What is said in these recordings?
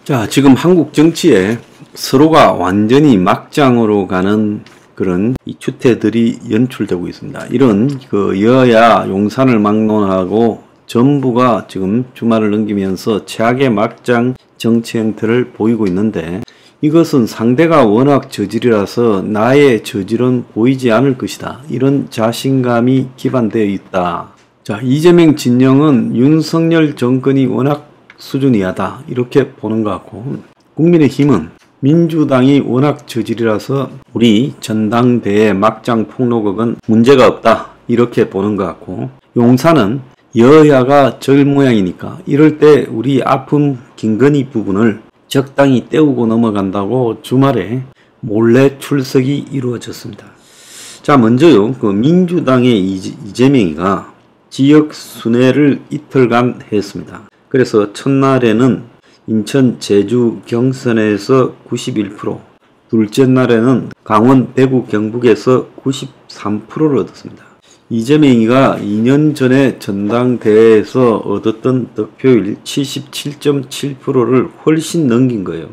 자, 지금 한국 정치에 서로가 완전히 막장으로 가는 그런 이 추태들이 연출되고 있습니다. 이런 여야 용산을 막론하고 전부가 지금 주말을 넘기면서 최악의 막장 정치 형태를 보이고 있는데, 이것은 상대가 워낙 저질이라서 나의 저질은 보이지 않을 것이다, 이런 자신감이 기반되어 있다. 자, 이재명 진영은 윤석열 정권이 워낙 수준이 하다, 이렇게 보는 것 같고, 국민의힘은 민주당이 워낙 저질이라서 우리 전당대회 막장 폭로극은 문제가 없다, 이렇게 보는 것 같고, 용산은 여야가 절 모양이니까 이럴 때 우리 아픔 김건희 부분을 적당히 때우고 넘어간다고 주말에 몰래 출석이 이루어졌습니다. 자, 먼저요, 민주당의 이재명이가 지역 순회를 이틀간 했습니다. 그래서 첫날에는 인천, 제주, 경선에서 91%, 둘째 날에는 강원, 대구, 경북에서 93%를 얻었습니다. 이재명이가 2년 전에 전당대회에서 얻었던 득표율 77.7%를 훨씬 넘긴 거예요.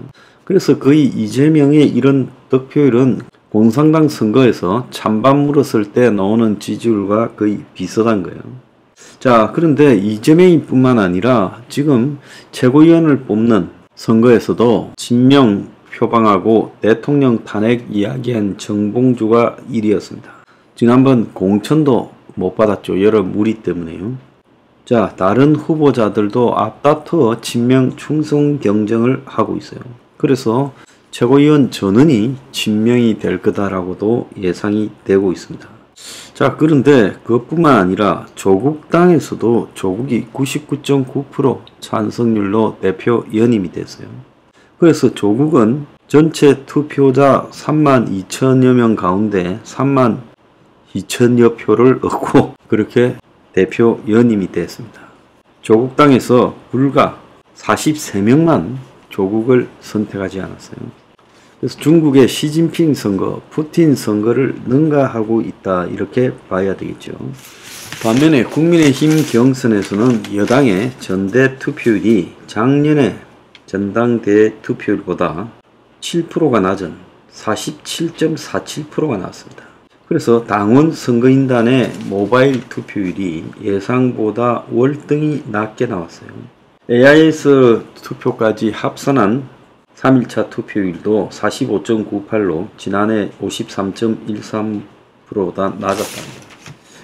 그래서 거의 이재명의 이런 득표율은 공산당 선거에서 찬반 물었을 때 나오는 지지율과 거의 비슷한 거예요. 자, 그런데 이재명이 뿐만 아니라 지금 최고위원을 뽑는 선거에서도 진명 표방하고 대통령 탄핵 이야기한 정봉주가 1위였습니다. 지난번 공천도 못 받았죠. 여러 무리 때문에요. 자, 다른 후보자들도 앞다투어 친명 충성 경쟁을 하고 있어요. 그래서 최고위원 전원이 친명이 될 거다라고도 예상이 되고 있습니다. 자, 그런데 그것뿐만 아니라 조국당에서도 조국이 99.9% 찬성률로 대표 연임이 됐어요. 그래서 조국은 전체 투표자 32,000여 명 가운데 32,000여 표를 얻고 그렇게 대표 연임이 됐습니다. 조국당에서 불과 43명만 조국을 선택하지 않았어요. 그래서 중국의 시진핑 선거, 푸틴 선거를 능가하고 있다, 이렇게 봐야 되겠죠. 반면에 국민의힘 경선에서는 여당의 전대 투표율이 작년에 전당대회 투표율보다 7%가 낮은 47.47%가 나왔습니다. 그래서 당원 선거인단의 모바일 투표율이 예상보다 월등히 낮게 나왔어요. AIS 투표까지 합산한 3일차 투표율도 45.98로 지난해 53.13%보다 낮았답니다.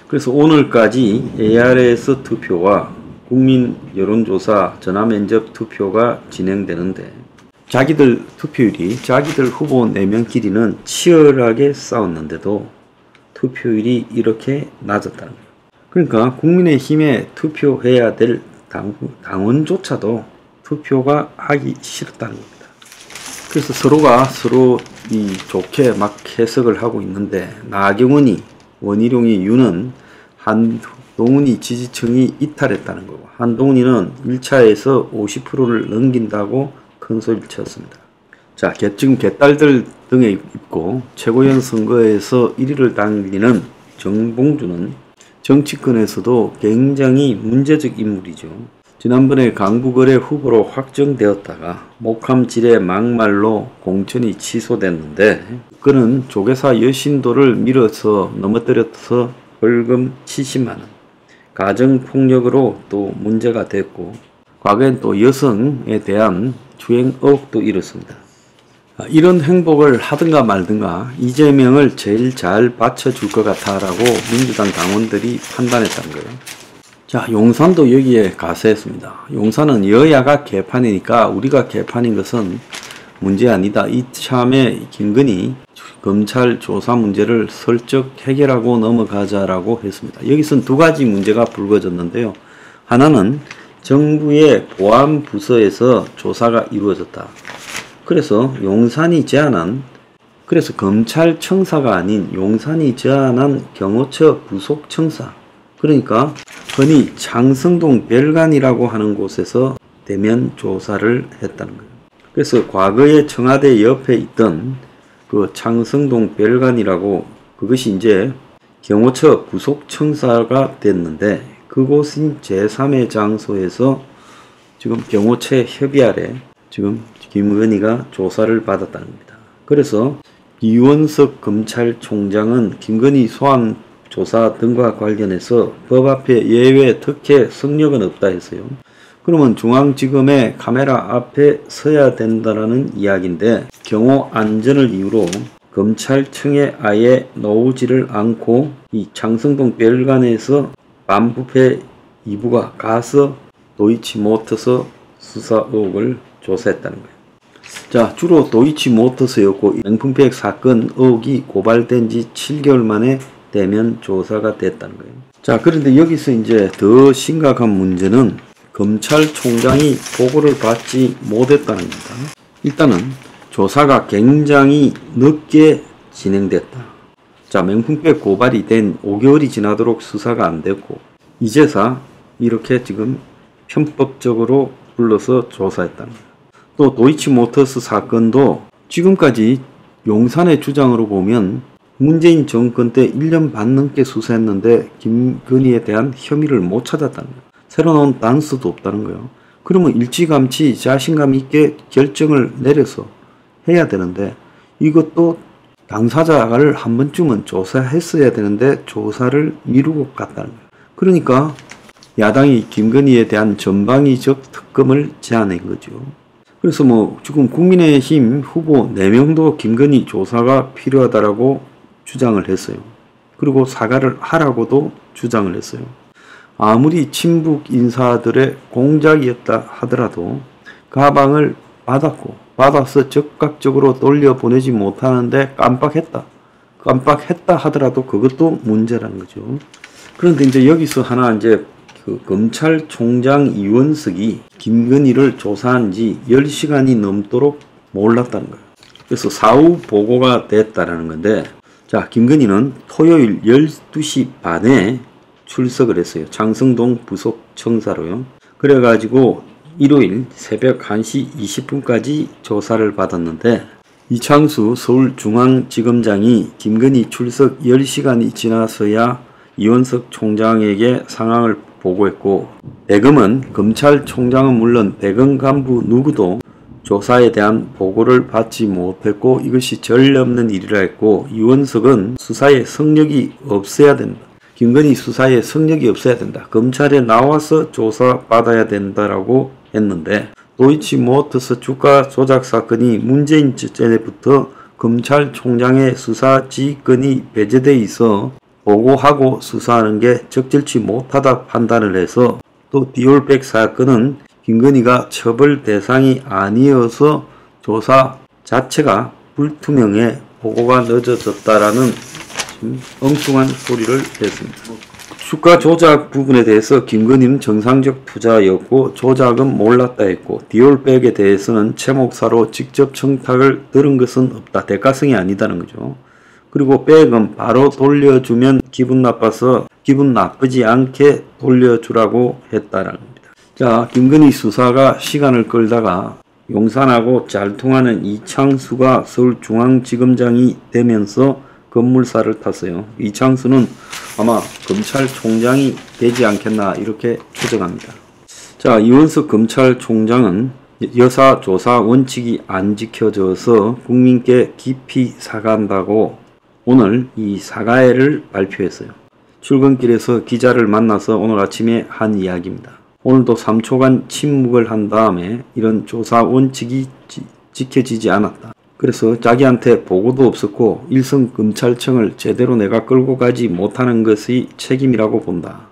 그래서 오늘까지 ARS 투표와 국민 여론조사 전화면접 투표가 진행되는데, 자기들 투표율이 자기들 후보 4명끼리는 치열하게 싸웠는데도 투표율이 이렇게 낮았다는 거예요. 그러니까 국민의힘에 투표해야 될 당원조차도 투표가 하기 싫었다는 겁니다. 그래서 서로가 서로 좋게 막 해석을 하고 있는데, 나경원이, 원희룡이, 윤은 한동훈이 지지층이 이탈했다는 거고, 한동훈이는 1차에서 50%를 넘긴다고 큰 소리를 쳤습니다. 자, 지금 개딸들 등에 입고 최고위원 선거에서 1위를 당기는 정봉주는 정치권에서도 굉장히 문제적 인물이죠. 지난번에 강북을의 후보로 확정되었다가 목함질의 막말로 공천이 취소됐는데, 그는 조계사 여신도를 밀어서 넘어뜨려서 벌금 70만원, 가정폭력으로 또 문제가 됐고, 과거엔 또 여성에 대한 주행 의혹도 일었습니다. 이런 행복을 하든가 말든가 이재명을 제일 잘 받쳐줄 것 같아라고 민주당 당원들이 판단했다는 거예요. 자, 용산도 여기에 가세했습니다. 용산은 여야가 개판이니까 우리가 개판인 것은 문제 아니다, 이참에 김건희 검찰 조사 문제를 슬쩍 해결하고 넘어가자라고 했습니다. 여기선 두 가지 문제가 불거졌는데요. 하나는 정부의 보안부서에서 조사가 이루어졌다. 그래서 그래서 검찰청사가 아닌 용산이 제안한 경호처 부속청사, 그러니까 흔히 창성동 별관이라고 하는 곳에서 대면 조사를 했다는 거예요. 그래서 과거에 청와대 옆에 있던 그 창성동 별관이라고, 그것이 이제 경호처 부속청사가 됐는데, 그곳인 제3의 장소에서 지금 경호처 협의 아래 지금 김건희가 조사를 받았다는 겁니다. 그래서 이원석 검찰총장은 김건희 소환 조사 등과 관련해서 법 앞에 예외 특혜 성력은 없다 했어요. 그러면 중앙지검의 카메라 앞에 서야 된다라는 이야기인데 경호 안전을 이유로 검찰청에 아예 나오지를 않고 이 장성동 별관에서 반부패 2부가 가서 도이치모터스 수사 의혹을 조사했다는 거예요. 자, 주로 도이치모터스였고 명품백 사건 의혹이 고발된 지 7개월 만에 대면 조사가 됐다는 거예요. 자, 그런데 여기서 이제 더 심각한 문제는 검찰총장이 보고를 받지 못했다는 겁니다. 일단은 조사가 굉장히 늦게 진행됐다. 자, 명품백 고발이 된 5개월이 지나도록 수사가 안 됐고 이제서 이렇게 지금 편법적으로 불러서 조사했다는 거예요. 또 도이치모터스 사건도 지금까지 용산의 주장으로 보면 문재인 정권 때 1년 반 넘게 수사했는데 김건희에 대한 혐의를 못 찾았다는 거예요. 새로 나온 단서도 없다는 거예요. 그러면 일찌감치 자신감 있게 결정을 내려서 해야 되는데 이것도 당사자를 한 번쯤은 조사했어야 되는데 조사를 미루고 갔다는 거예요. 그러니까 야당이 김건희에 대한 전방위적 특검을 제안한 거죠. 그래서 지금 국민의힘 후보 4명도 김건희 조사가 필요하다라고 주장을 했어요. 그리고 사과를 하라고도 주장을 했어요. 아무리 친북 인사들의 공작이었다 하더라도 가방을 받아서 적극적으로 돌려보내지 못하는데 깜빡했다 하더라도 그것도 문제라는 거죠. 그런데 이제 여기서 하나 이제 그 검찰총장 이원석이 김건희를 조사한 지 10시간이 넘도록 몰랐다는 거예요. 그래서 사후 보고가 됐다라는 건데, 자, 김건희는 토요일 12시 반에 출석을 했어요. 장성동 부속 청사로요. 그래가지고 일요일 새벽 1시 20분까지 조사를 받았는데 이창수 서울중앙지검장이 김건희 출석 10시간이 지나서야 이원석 총장에게 상황을 보고했고, 대검은 검찰총장은 물론 대검 간부 누구도 조사에 대한 보고를 받지 못했고 이것이 전례 없는 일이라 했고, 이원석은 수사에 성력이 없어야 된다. 김건희 수사에 성력이 없어야 된다. 검찰에 나와서 조사받아야 된다라고 했는데, 도이치모터스 주가 조작 사건이 문재인 때부터 검찰총장의 수사 지휘권이 배제돼 있어 보고하고 수사하는 게 적절치 못하다 판단을 해서, 또 디올백 사건은 김건희가 처벌 대상이 아니어서 조사 자체가 불투명해 보고가 늦어졌다라는 엉뚱한 소리를 했습니다. 주가 조작 부분에 대해서 김건희는 정상적 투자였고 조작은 몰랐다 했고, 디올백에 대해서는 최 목사로 직접 청탁을 들은 것은 없다. 대가성이 아니다는 거죠. 그리고 백은 바로 돌려주면 기분 나쁘지 않게 돌려주라고 했다라는 겁니다. 자, 김건희 수사가 시간을 끌다가 용산하고 잘 통하는 이창수가 서울중앙지검장이 되면서 건물사를 탔어요. 이창수는 아마 검찰총장이 되지 않겠나 이렇게 추정합니다. 자, 이원석 검찰총장은 여사 조사 원칙이 안 지켜져서 국민께 깊이 사과한다고 오늘 이 사과회를 발표했어요. 출근길에서 기자를 만나서 오늘 아침에 한 이야기입니다. 오늘도 3초간 침묵을 한 다음에 이런 조사 원칙이 지켜지지 않았다. 그래서 자기한테 보고도 없었고 일선 검찰청을 제대로 내가 끌고 가지 못하는 것이 책임이라고 본다.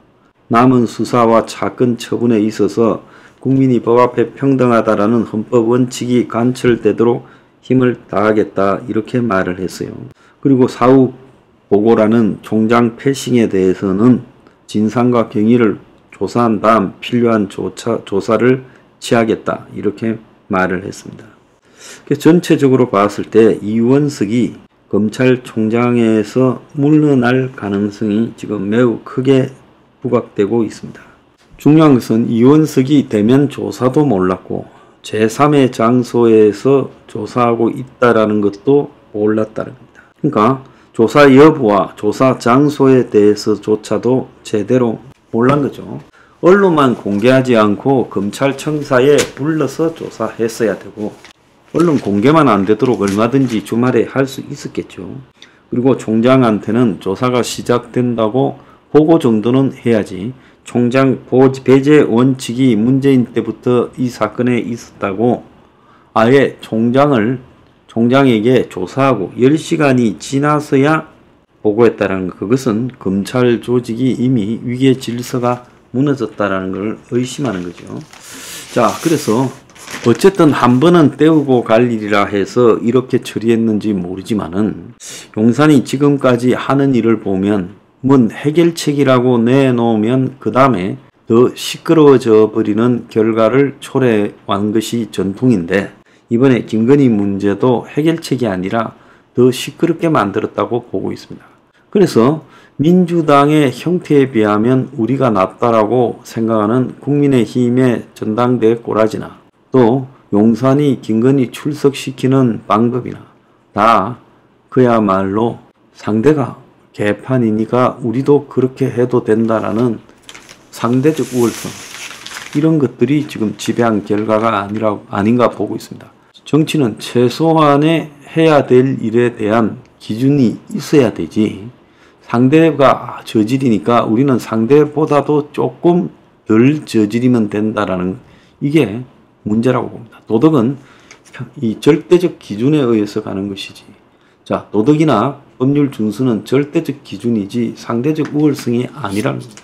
남은 수사와 사건 처분에 있어서 국민이 법 앞에 평등하다라는 헌법 원칙이 관철되도록 힘을 다하겠다 이렇게 말을 했어요. 그리고 사후 보고라는 총장 패싱에 대해서는 진상과 경위를 조사한 다음 필요한 조사를 취하겠다 이렇게 말을 했습니다. 전체적으로 봤을 때 이원석이 검찰총장에서 물러날 가능성이 지금 매우 크게 부각되고 있습니다. 중요한 것은 이원석이 대면 조사도 몰랐고 제3의 장소에서 조사하고 있다라는 것도 몰랐다는 겁니다. 그러니까 조사 여부와 조사 장소에 대해서조차도 제대로 몰란 거죠. 언론만 공개하지 않고 검찰청사에 불러서 조사했어야 되고, 언론 공개만 안 되도록 얼마든지 주말에 할 수 있었겠죠. 그리고 총장한테는 조사가 시작된다고 보고 정도는 해야지, 총장 배제 원칙이 문재인 때부터 이 사건에 있었다고 아예 총장에게 조사하고 10시간이 지나서야 보고했다라는 것, 그것은 검찰 조직이 이미 위계 질서가 무너졌다라는 걸 의심하는 거죠. 자, 그래서 어쨌든 한 번은 때우고 갈 일이라 해서 이렇게 처리했는지 모르지만은, 용산이 지금까지 하는 일을 보면 뭔 해결책이라고 내놓으면 그 다음에 더 시끄러워져 버리는 결과를 초래한 것이 전통인데, 이번에 김건희 문제도 해결책이 아니라 더 시끄럽게 만들었다고 보고 있습니다. 그래서 민주당의 형태에 비하면 우리가 낫다라고 생각하는 국민의힘의 전당대회 꼬라지나, 또 용산이 김건희 출석시키는 방법이나 다 그야말로 상대가 개판이니까 우리도 그렇게 해도 된다라는 상대적 우월성, 이런 것들이 지금 지배한 결과가 아닌가 보고 있습니다. 정치는 최소한의 해야 될 일에 대한 기준이 있어야 되지, 상대가 저질이니까 우리는 상대보다도 조금 덜 저지르면 된다라는, 이게 문제라고 봅니다. 도덕은 이 절대적 기준에 의해서 가는 것이지, 자, 도덕이나 법률 준수는 절대적 기준이지 상대적 우월성이 아니라는 겁니다.